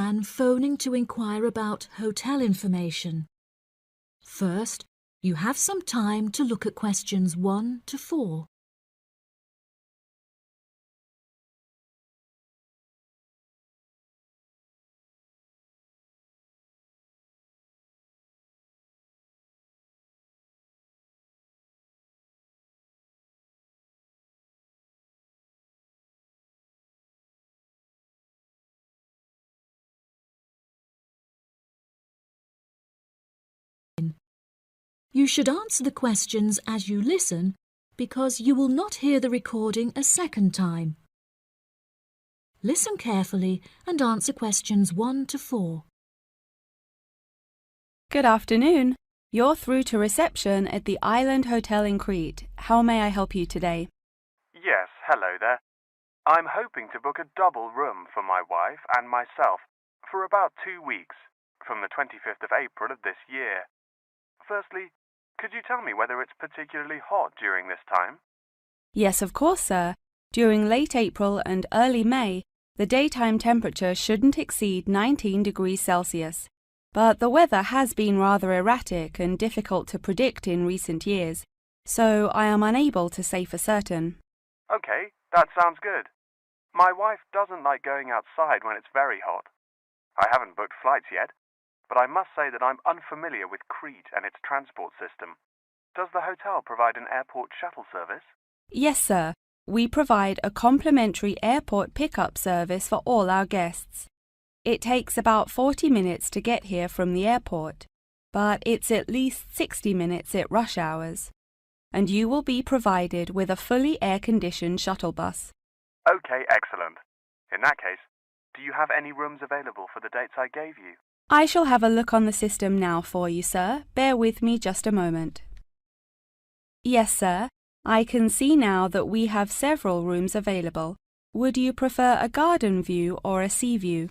Gyan phoning to inquire about hotel information. First, you have some time to look at questions 1 to 4. You should answer the questions as you listen because you will not hear the recording a second time. Listen carefully and answer questions 1 to 4. Good afternoon. You're through to reception at the Island Hotel in Crete. How may I help you today? Yes, hello there. I'm hoping to book a double room for my wife and myself for about 2 weeks, from the 25th of April of this year. Firstly, could you tell me whether it's particularly hot during this time? Yes, of course, sir. During late April and early May, the daytime temperature shouldn't exceed 19 degrees Celsius. But the weather has been rather erratic and difficult to predict in recent years, so I am unable to say for certain. Okay, that sounds good. My wife doesn't like going outside when it's very hot. I haven't booked flights yet, but I must say that I'm unfamiliar with Crete and its transport system. Does the hotel provide an airport shuttle service? Yes, sir. We provide a complimentary airport pickup service for all our guests. It takes about 40 minutes to get here from the airport, but it's at least 60 minutes at rush hours. And you will be provided with a fully air-conditioned shuttle bus. Okay, excellent. In that case, do you have any rooms available for the dates I gave you? I shall have a look on the system now for you, sir. Bear with me just a moment. Yes, sir. I can see now that we have several rooms available. Would you prefer a garden view or a sea view?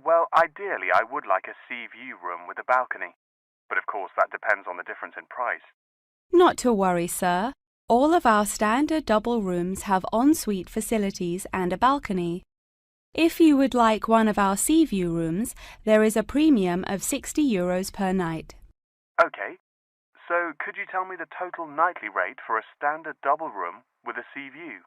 Well, ideally I would like a sea view room with a balcony, but of course that depends on the difference in price. Not to worry, sir. All of our standard double rooms have ensuite facilities and a balcony. If you would like one of our sea view rooms, there is a premium of €60 per night. Okay, so could you tell me the total nightly rate for a standard double room with a sea view?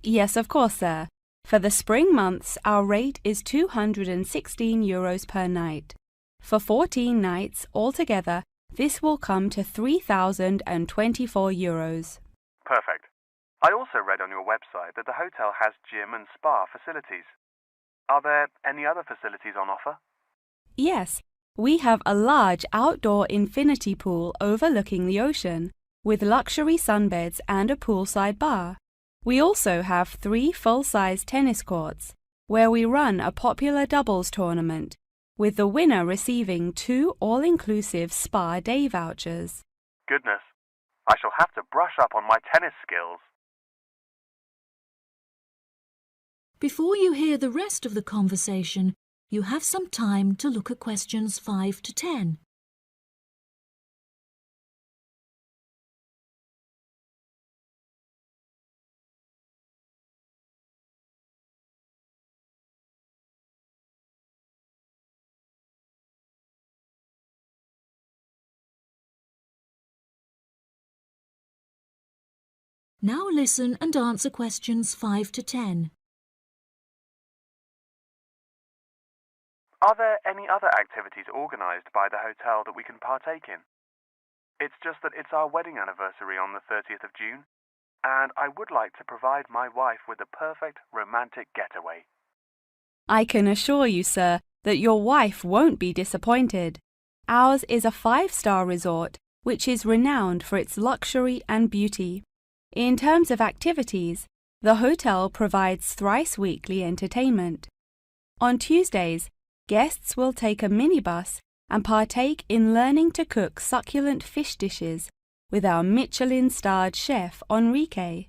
Yes, of course, sir. For the spring months, our rate is €216 per night. For 14 nights altogether, this will come to €3,024. Perfect. I also read on your website that the hotel has gym and spa facilities. Are there any other facilities on offer? Yes, we have a large outdoor infinity pool overlooking the ocean, with luxury sunbeds and a poolside bar. We also have 3 full-size tennis courts, where we run a popular doubles tournament, with the winner receiving 2 all-inclusive spa day vouchers. Goodness, I shall have to brush up on my tennis skills. Before you hear the rest of the conversation, you have some time to look at questions 5 to 10. Now listen and answer questions 5 to 10. Are there any other activities organised by the hotel that we can partake in? It's just that it's our wedding anniversary on the 30th of June, and I would like to provide my wife with a perfect romantic getaway. I can assure you, sir, that your wife won't be disappointed. Ours is a 5-star resort, which is renowned for its luxury and beauty. In terms of activities, the hotel provides thrice-weekly entertainment. On Tuesdays, guests will take a minibus and partake in learning to cook succulent fish dishes with our Michelin-starred chef Enrique.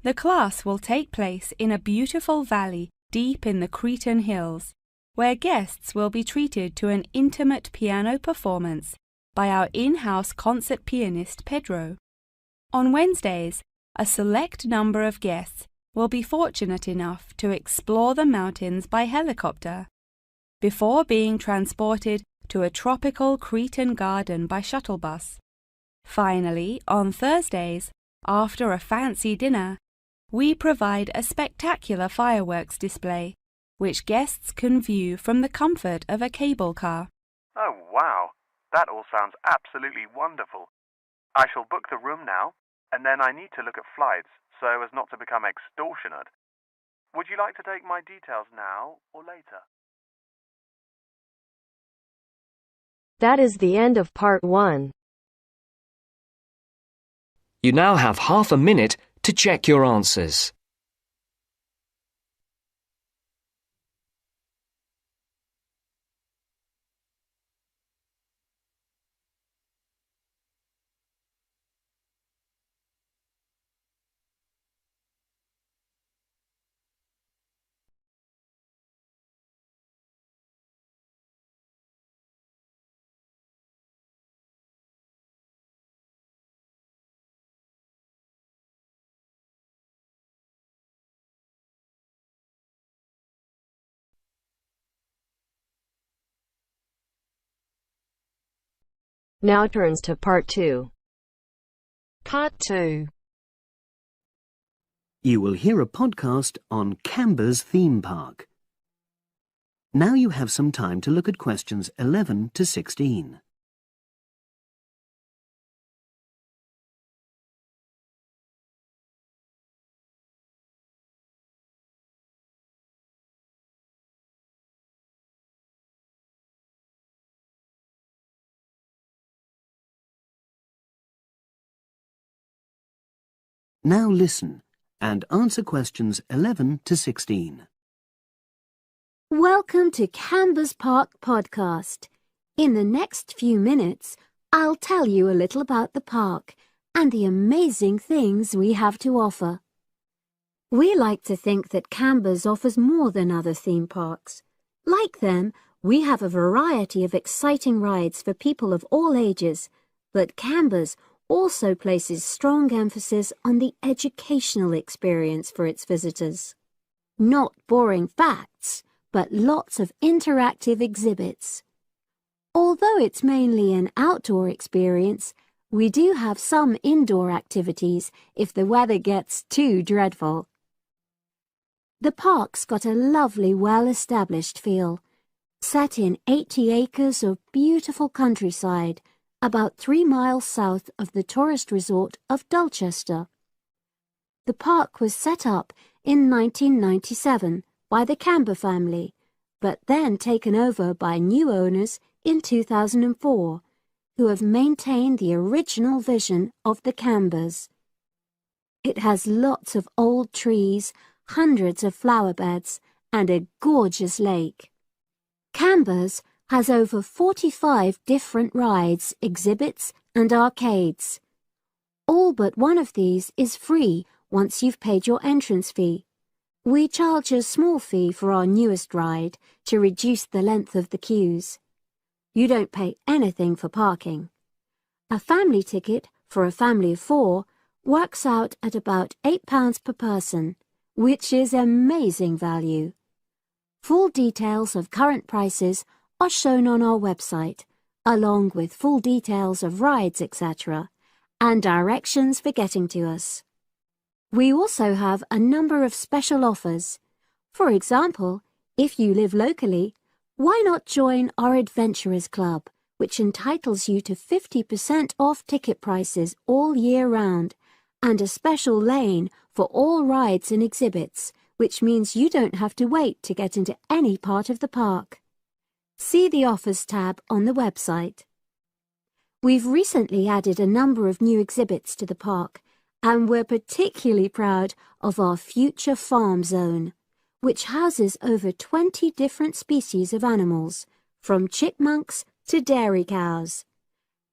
The class will take place in a beautiful valley deep in the Cretan hills, where guests will be treated to an intimate piano performance by our in-house concert pianist Pedro. On Wednesdays, a select number of guests will be fortunate enough to explore the mountains by helicopter. before being transported to a tropical Cretan garden by shuttle bus. Finally, on Thursdays, after a fancy dinner, we provide a spectacular fireworks display, which guests can view from the comfort of a cable car. Oh, wow. That all sounds absolutely wonderful. I shall book the room now, and then I need to look at flights so as not to become extortionate. Would you like to take my details now or later? That is the end of part 1. You now have half a minute to check your answers. Now turns to part 2. Part 2. You will hear a podcast on Canberra's theme park. Now you have some time to look at questions 11 to 16. Now listen and answer questions 11 to 16. Welcome to Canberra's Park podcast. In the next few minutes, I'll tell you a little about the park and the amazing things we have to offer. We like to think that Canberra's offers more than other theme parks. Like them, we have a variety of exciting rides for people of all ages, but Canberra's also places strong emphasis on the educational experience for its visitors. Not boring facts, but lots of interactive exhibits. Although it's mainly an outdoor experience, we do have some indoor activities if the weather gets too dreadful. The park's got a lovely, well-established feel, set in 80 acres of beautiful countryside, about 3 miles south of the tourist resort of Dulchester. The park was set up in 1997 by the Canberra family, but then taken over by new owners in 2004, who have maintained the original vision of the Canberras. It has lots of old trees, hundreds of flower beds, and a gorgeous lake. Canberra's has over 45 different rides, exhibits, and arcades. All but one of these is free once you've paid your entrance fee. We charge a small fee for our newest ride to reduce the length of the queues. You don't pay anything for parking. A family ticket for a family of 4 works out at about £8 per person, which is amazing value. Full details of current prices are shown on our website, along with full details of rides, etc., and directions for getting to us. We also have a number of special offers. For example, if you live locally, why not join our Adventurers Club, which entitles you to 50% off ticket prices all year round, and a special lane for all rides and exhibits, which means you don't have to wait to get into any part of the park. See the Offers tab on the website. We've recently added a number of new exhibits to the park, and we're particularly proud of our Future Farm Zone, which houses over 20 different species of animals, from chipmunks to dairy cows.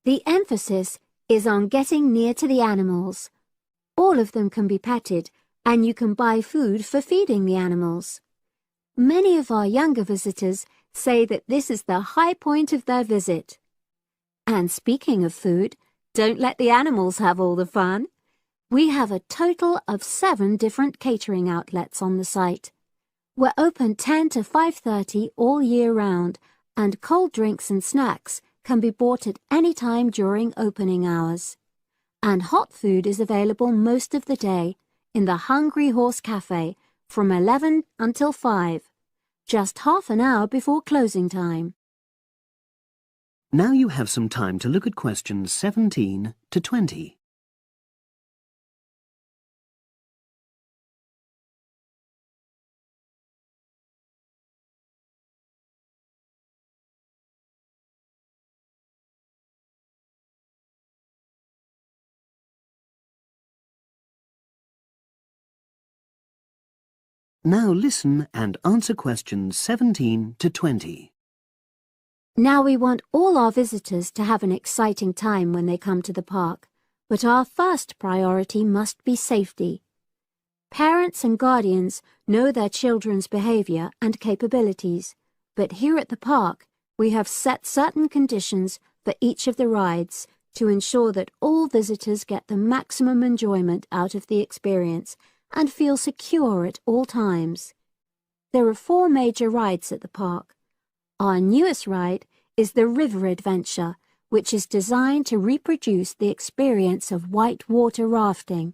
The emphasis is on getting near to the animals. All of them can be petted, and you can buy food for feeding the animals. Many of our younger visitors say that this is the high point of their visit. And speaking of food, don't let the animals have all the fun. We have a total of 7 different catering outlets on the site. We're open 10 to 5:30 all year round, and cold drinks and snacks can be bought at any time during opening hours. And hot food is available most of the day in the Hungry Horse Cafe from 11 until 5, just half an hour before closing time. Now you have some time to look at questions 17 to 20. Now listen and answer questions 17 to 20. Now we want all our visitors to have an exciting time when they come to the park, but our first priority must be safety. Parents and guardians know their children's behavior and capabilities, but here at the park we have set certain conditions for each of the rides to ensure that all visitors get the maximum enjoyment out of the experience and feel secure at all times. There are 4 major rides at the park. Our newest ride is the River Adventure, which is designed to reproduce the experience of whitewater rafting.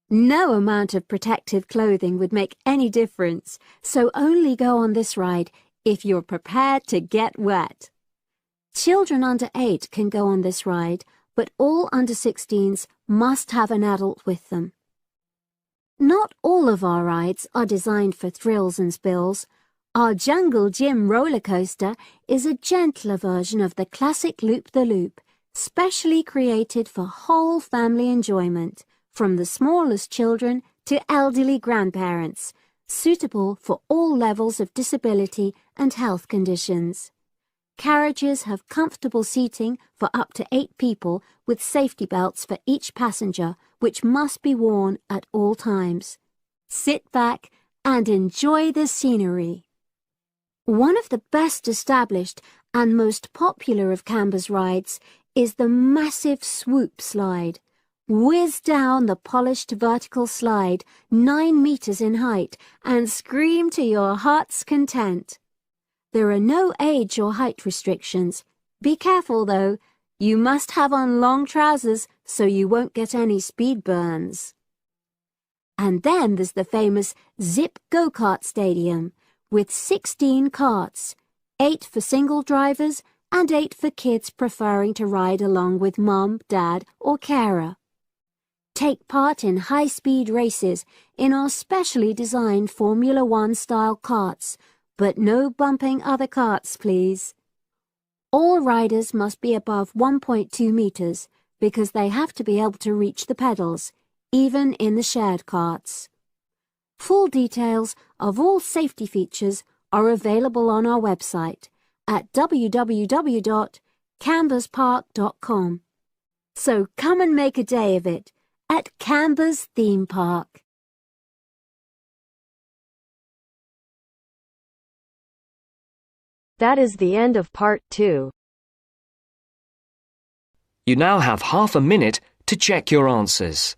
No amount of protective clothing would make any difference, so only go on this ride if you're prepared to get wet. Children under 8 can go on this ride, but all under 16s must have an adult with them. Not all of our rides are designed for thrills and spills. Our Jungle Gym roller coaster is a gentler version of the classic Loop-the-Loop, specially created for whole family enjoyment, from the smallest children to elderly grandparents, suitable for all levels of disability and health conditions. Carriages have comfortable seating for up to 8 people with safety belts for each passenger, which must be worn at all times. Sit back and enjoy the scenery. One of the best established and most popular of Canberra's rides is the massive swoop slide. Whiz down the polished vertical slide 9 meters in height and scream to your heart's content. There are no age or height restrictions. Be careful though, you must have on long trousers so you won't get any speed burns. And then there's the famous Zip Go-Kart Stadium with 16 karts, 8 for single drivers and 8 for kids preferring to ride along with mum, dad or carer. Take part in high-speed races in our specially designed Formula One style karts, but no bumping other karts, please. All riders must be above 1.2 meters because they have to be able to reach the pedals, even in the shared karts. Full details of all safety features are available on our website at www.camberspark.com. So come and make a day of it at Canberra's theme park. That is the end of part 2. You now have half a minute to check your answers.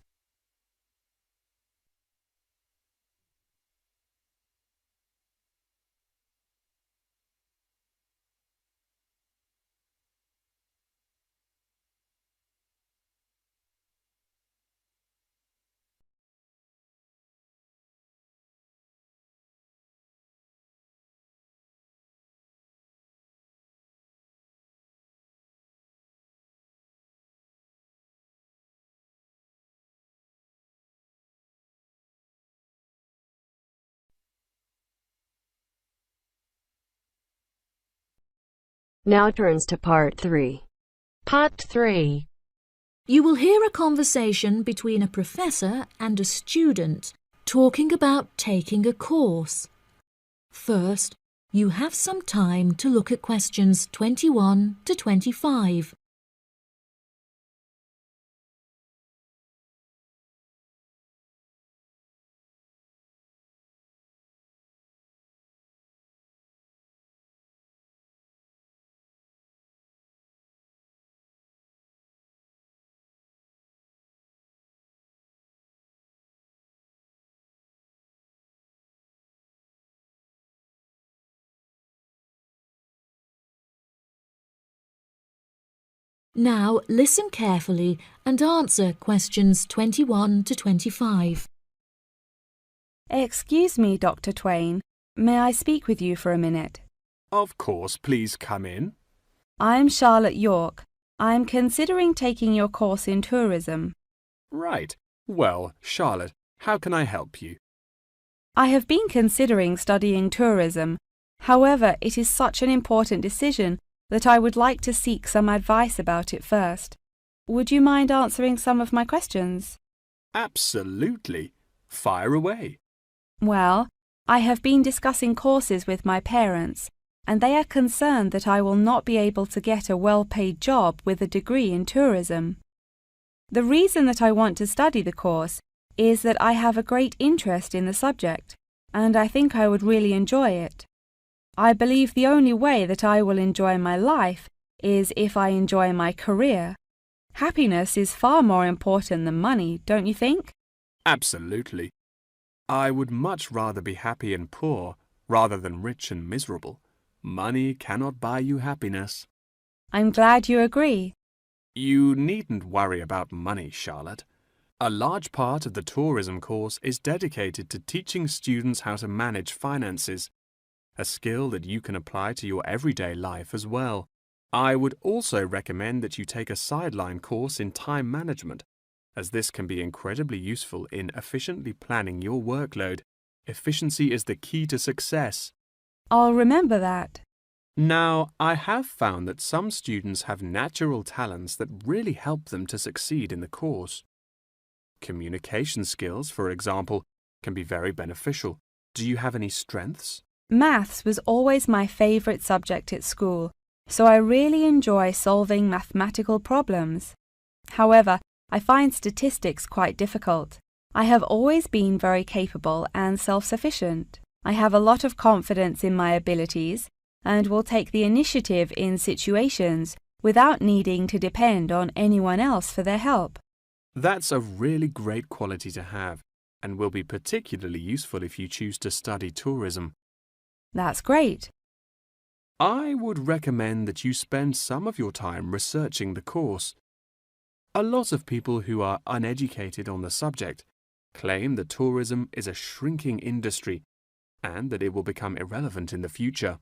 Now turns to part 3. Part 3. You will hear a conversation between a professor and a student talking about taking a course. First, you have some time to look at questions 21 to 25. Now listen carefully and answer questions 21 to 25. Excuse me, Dr. Twain. May I speak with you for a minute? Of course, please come in. I'm Charlotte York. I'm considering taking your course in tourism. Right. Well, Charlotte, how can I help you? I have been considering studying tourism. However, it is such an important decision that I would like to seek some advice about it first. Would you mind answering some of my questions? Absolutely. Fire away. Well, I have been discussing courses with my parents, and they are concerned that I will not be able to get a well-paid job with a degree in tourism. The reason that I want to study the course is that I have a great interest in the subject, and I think I would really enjoy it. I believe the only way that I will enjoy my life is if I enjoy my career. Happiness is far more important than money, don't you think? Absolutely. I would much rather be happy and poor rather than rich and miserable. Money cannot buy you happiness. I'm glad you agree. You needn't worry about money, Charlotte. A large part of the tourism course is dedicated to teaching students how to manage finances, a skill that you can apply to your everyday life as well. I would also recommend that you take a sideline course in time management, as this can be incredibly useful in efficiently planning your workload. Efficiency is the key to success. I'll remember that. Now, I have found that some students have natural talents that really help them to succeed in the course. Communication skills, for example, can be very beneficial. Do you have any strengths? Maths was always my favourite subject at school, so I really enjoy solving mathematical problems. However, I find statistics quite difficult. I have always been very capable and self-sufficient. I have a lot of confidence in my abilities and will take the initiative in situations without needing to depend on anyone else for their help. That's a really great quality to have and will be particularly useful if you choose to study tourism. That's great. I would recommend that you spend some of your time researching the course. A lot of people who are uneducated on the subject claim that tourism is a shrinking industry and that it will become irrelevant in the future.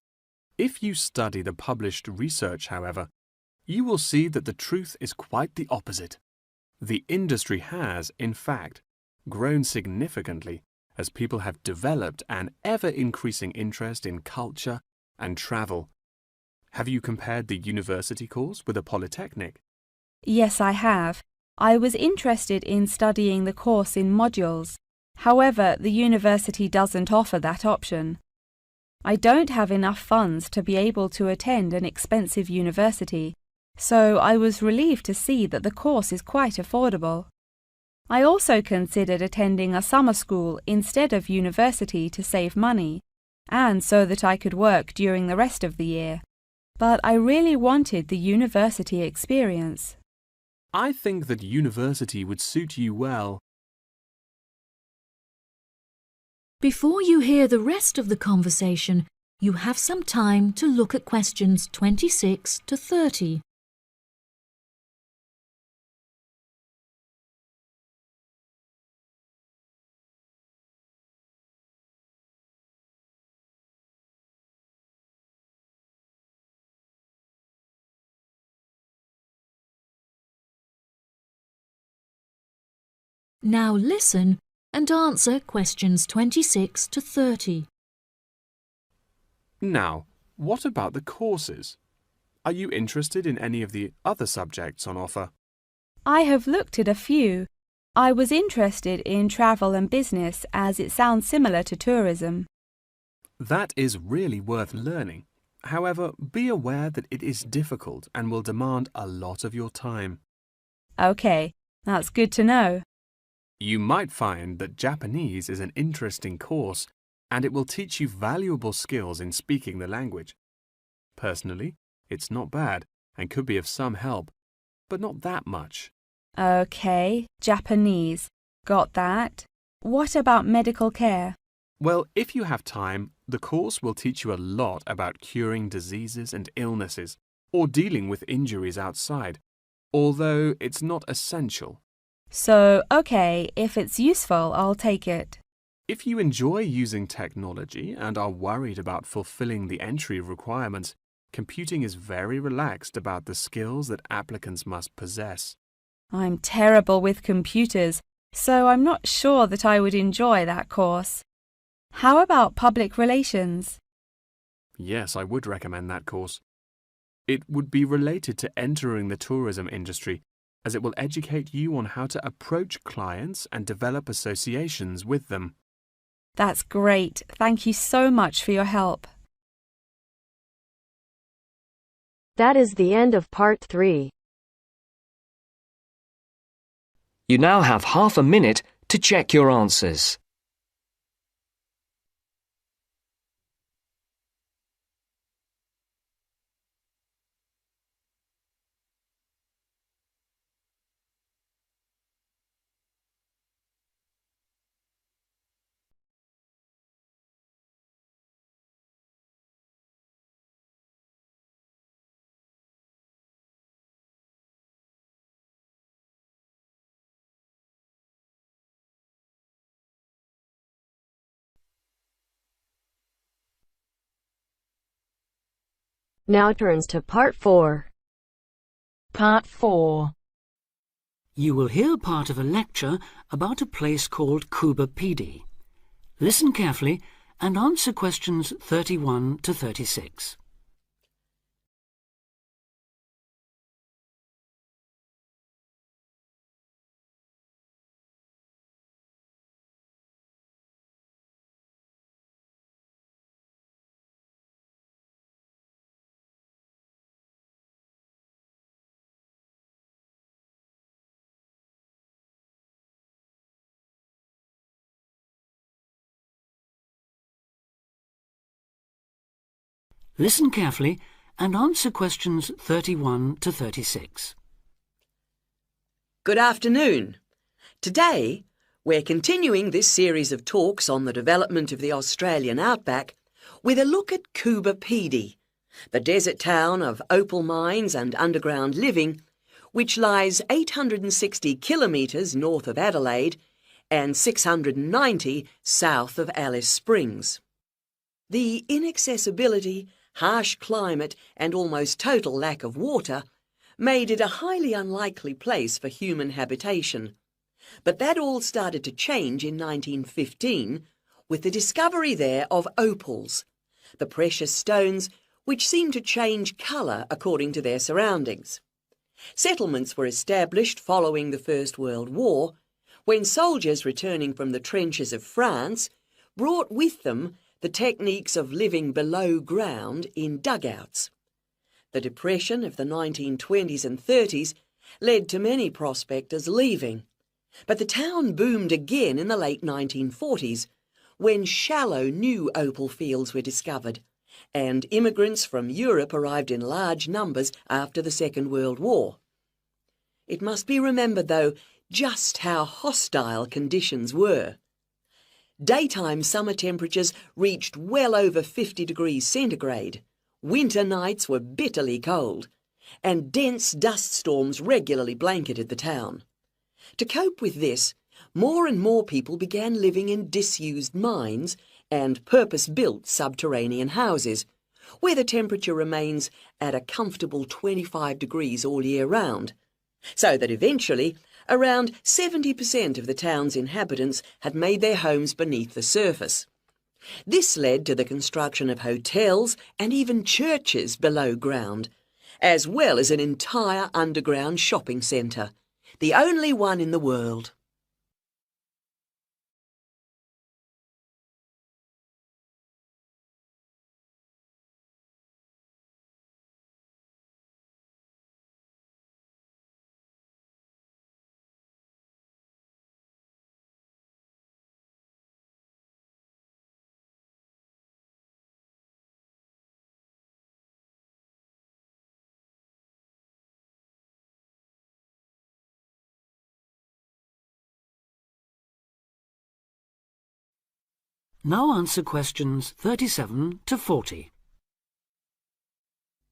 If you study the published research, however, you will see that the truth is quite the opposite. The industry has, in fact, grown significantly as people have developed an ever-increasing interest in culture and travel. Have you compared the university course with a polytechnic? Yes, I have. I was interested in studying the course in modules. However, the university doesn't offer that option. I don't have enough funds to be able to attend an expensive university, so I was relieved to see that the course is quite affordable. I also considered attending a summer school instead of university to save money, and so that I could work during the rest of the year. But I really wanted the university experience. I think that university would suit you well. Before you hear the rest of the conversation, you have some time to look at questions 26 to 30. Now listen and answer questions 26 to 30. Now, what about the courses? Are you interested in any of the other subjects on offer? I have looked at a few. I was interested in travel and business as it sounds similar to tourism. That is really worth learning. However, be aware that it is difficult and will demand a lot of your time. Okay, that's good to know. You might find that Japanese is an interesting course and it will teach you valuable skills in speaking the language. Personally, it's not bad and could be of some help, but not that much. Okay, Japanese. Got that. What about medical care? Well, if you have time, the course will teach you a lot about curing diseases and illnesses or dealing with injuries outside. although it's not essential. So, okay, if it's useful, I'll take it. If you enjoy using technology and are worried about fulfilling the entry requirements, computing is very relaxed about the skills that applicants must possess. I'm terrible with computers, so I'm not sure that I would enjoy that course. How about public relations? Yes, I would recommend that course. It would be related to entering the tourism industry, as it will educate you on how to approach clients and develop associations with them. That's great. Thank you so much for your help. That is the end of part 3. You now have half a minute to check your answers. Now turns to part 4. Part 4. You will hear part of a lecture about a place called Cuba Pedy. Listen carefully and answer questions 31 to 36. Listen carefully and answer questions 31 to 36. Good afternoon. Today, we're continuing this series of talks on the development of the Australian outback with a look at Cuba Pedy, the desert town of opal mines and underground living, which lies 860 kilometres north of Adelaide and 690 south of Alice Springs. The inaccessibility, harsh climate and almost total lack of water made it a highly unlikely place for human habitation. But that all started to change in 1915 with the discovery there of opals, the precious stones which seem to change colour according to their surroundings. Settlements were established following the First World War, when soldiers returning from the trenches of France brought with them the techniques of living below ground in dugouts. The depression of the 1920s and 30s led to many prospectors leaving, but the town boomed again in the late 1940s when shallow new opal fields were discovered, and immigrants from Europe arrived in large numbers after the Second World War. It must be remembered, though, just how hostile conditions were. Daytime summer temperatures reached well over 50 degrees centigrade, winter nights were bitterly cold, and dense dust storms regularly blanketed the town. To cope with this, more and more people began living in disused mines and purpose-built subterranean houses, where the temperature remains at a comfortable 25 degrees all year round, so that eventually around 70% of the town's inhabitants had made their homes beneath the surface. This led to the construction of hotels and even churches below ground, as well as an entire underground shopping centre, the only one in the world. Now answer questions 37 to 40.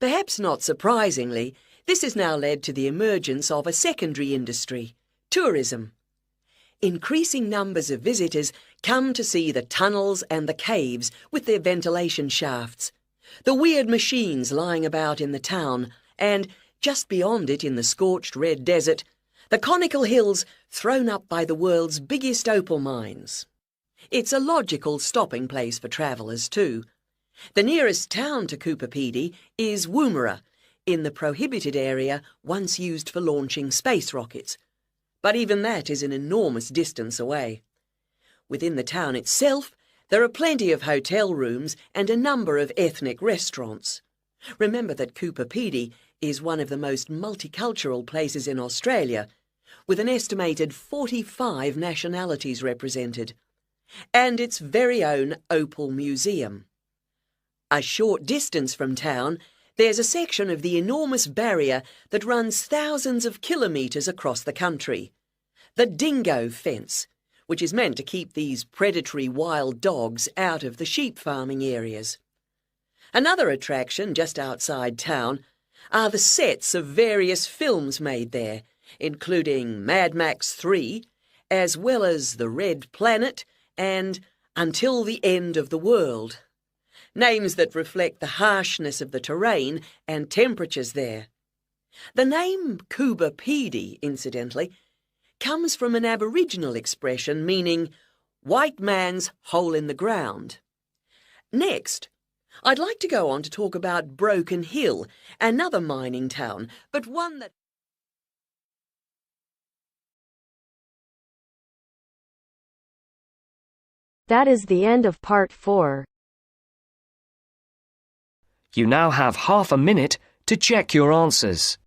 Perhaps not surprisingly, This has now led to the emergence of a secondary industry, tourism. Increasing numbers of visitors come to see the tunnels and the caves with their ventilation shafts, the weird machines lying about in the town, and, just beyond it in the scorched red desert, the conical hills thrown up by the world's biggest opal mines. It's a logical stopping place for travellers too. The nearest town to Coober Pedy is Woomera, in the prohibited area once used for launching space rockets. But even that is an enormous distance away. Within the town itself, there are plenty of hotel rooms and a number of ethnic restaurants. Remember that Coober Pedy is one of the most multicultural places in Australia, with an estimated 45 nationalities represented, and its very own Opal Museum. A short distance from town, there's a section of the enormous barrier that runs thousands of kilometres across the country, the dingo fence, which is meant to keep these predatory wild dogs out of the sheep farming areas. Another attraction just outside town are the sets of various films made there, including Mad Max 3, as well as The Red Planet and Until the End of the World. Names that reflect the harshness of the terrain and temperatures there. The name Coober Pedy, incidentally, comes from an Aboriginal expression meaning white man's hole in the ground. Next, I'd like to go on to talk about Broken Hill, another mining town, but one that... That is the end of part 4. You now have half a minute to check your answers.